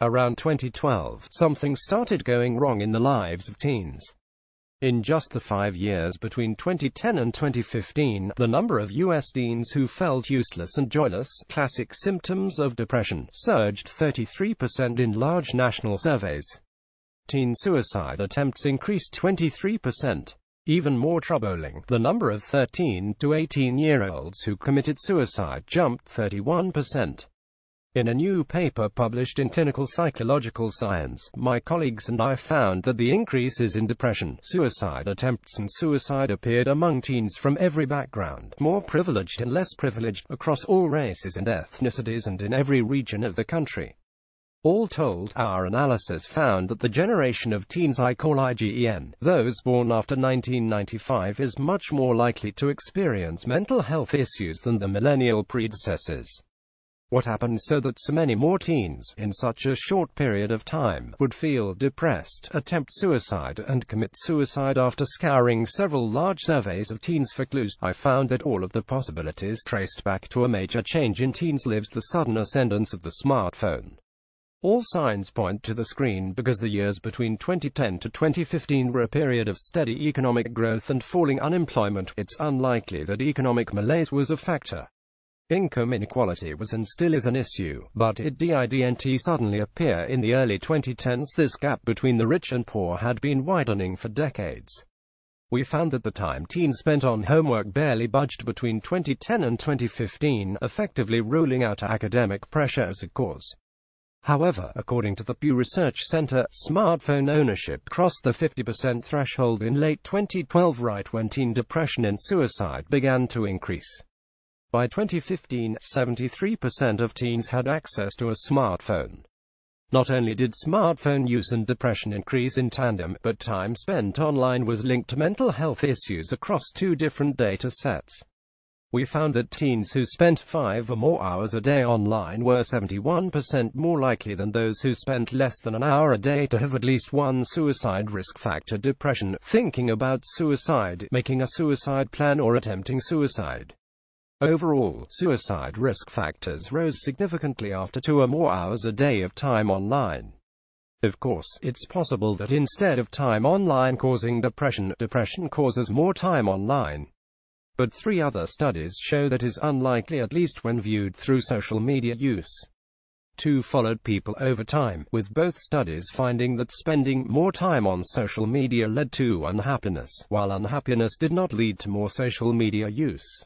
Around 2012, something started going wrong in the lives of teens. In just the 5 years between 2010 and 2015, the number of US teens who felt useless and joyless, classic symptoms of depression, surged 33% in large national surveys. Teen suicide attempts increased 23%. Even more troubling, the number of 13 to 18-year-olds who committed suicide jumped 31%. In a new paper published in Clinical Psychological Science, my colleagues and I found that the increases in depression, suicide attempts and suicide appeared among teens from every background, more privileged and less privileged, across all races and ethnicities and in every region of the country. All told, our analysis found that the generation of teens I call IGEN, those born after 1995, is much more likely to experience mental health issues than the millennial predecessors. What happened so that so many more teens, in such a short period of time, would feel depressed, attempt suicide, and commit suicide? After scouring several large surveys of teens for clues, I found that all of the possibilities traced back to a major change in teens' lives: the sudden ascendance of the smartphone. All signs point to the screen, because the years between 2010 to 2015 were a period of steady economic growth and falling unemployment. It's unlikely that economic malaise was a factor. Income inequality was and still is an issue, but it didn't suddenly appear in the early 2010s. This gap between the rich and poor had been widening for decades. We found that the time teens spent on homework barely budged between 2010 and 2015, effectively ruling out academic pressure as a cause. However, according to the Pew Research Center, smartphone ownership crossed the 50% threshold in late 2012, right when teen depression and suicide began to increase. By 2015, 73% of teens had access to a smartphone. Not only did smartphone use and depression increase in tandem, but time spent online was linked to mental health issues across two different data sets. We found that teens who spent 5 or more hours a day online were 71% more likely than those who spent less than an hour a day to have at least one suicide risk factor: depression, thinking about suicide, making a suicide plan, or attempting suicide. Overall, suicide risk factors rose significantly after 2 or more hours a day of time online. Of course, it's possible that instead of time online causing depression, depression causes more time online. But 3 other studies show that is unlikely, at least when viewed through social media use. 2 followed people over time, with both studies finding that spending more time on social media led to unhappiness, while unhappiness did not lead to more social media use.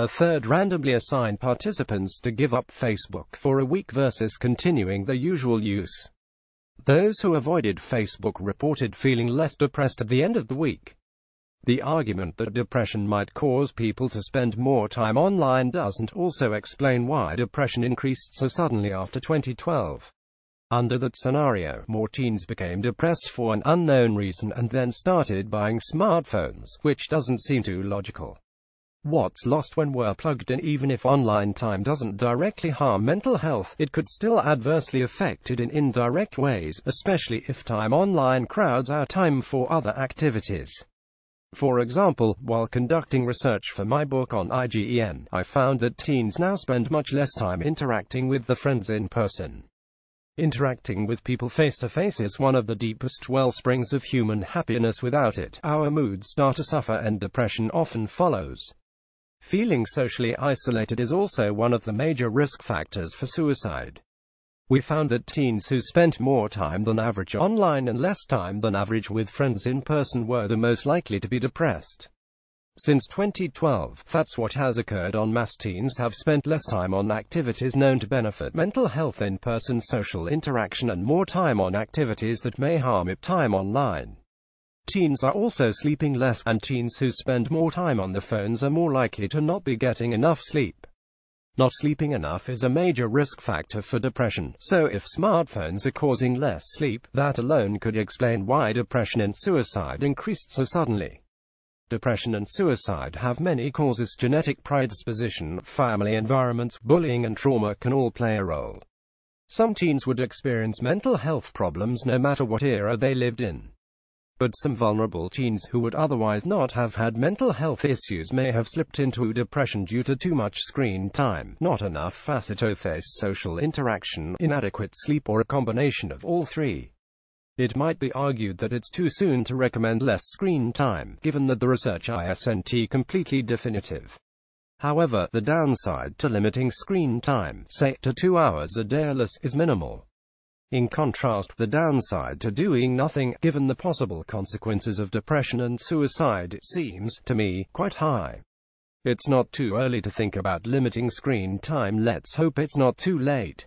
A third randomly assigned participants to give up Facebook for a week versus continuing their usual use. Those who avoided Facebook reported feeling less depressed at the end of the week. The argument that depression might cause people to spend more time online doesn't also explain why depression increased so suddenly after 2012. Under that scenario, more teens became depressed for an unknown reason and then started buying smartphones, which doesn't seem too logical. What's lost when we're plugged in? Even if online time doesn't directly harm mental health, it could still adversely affect it in indirect ways, especially if time online crowds out time for other activities. For example, while conducting research for my book on IGEN, I found that teens now spend much less time interacting with their friends in person. Interacting with people face-to-face is one of the deepest wellsprings of human happiness. Without it, our moods start to suffer and depression often follows. Feeling socially isolated is also one of the major risk factors for suicide. We found that teens who spent more time than average online and less time than average with friends in person were the most likely to be depressed. Since 2012, that's what has occurred en masse. Teens have spent less time on activities known to benefit mental health, in-person social interaction, and more time on activities that may harm it, time online. Teens are also sleeping less, and teens who spend more time on their phones are more likely to not be getting enough sleep. Not sleeping enough is a major risk factor for depression, so if smartphones are causing less sleep, that alone could explain why depression and suicide increased so suddenly. Depression and suicide have many causes: genetic predisposition, family environments, bullying, and trauma can all play a role. Some teens would experience mental health problems no matter what era they lived in. But some vulnerable teens who would otherwise not have had mental health issues may have slipped into depression due to too much screen time, not enough face-to-face social interaction, inadequate sleep, or a combination of all three. It might be argued that it's too soon to recommend less screen time, given that the research isn't completely definitive. However, the downside to limiting screen time, say, to 2 hours a day or less, is minimal. In contrast, the downside to doing nothing, given the possible consequences of depression and suicide, seems, to me, quite high. It's not too early to think about limiting screen time. Let's hope it's not too late.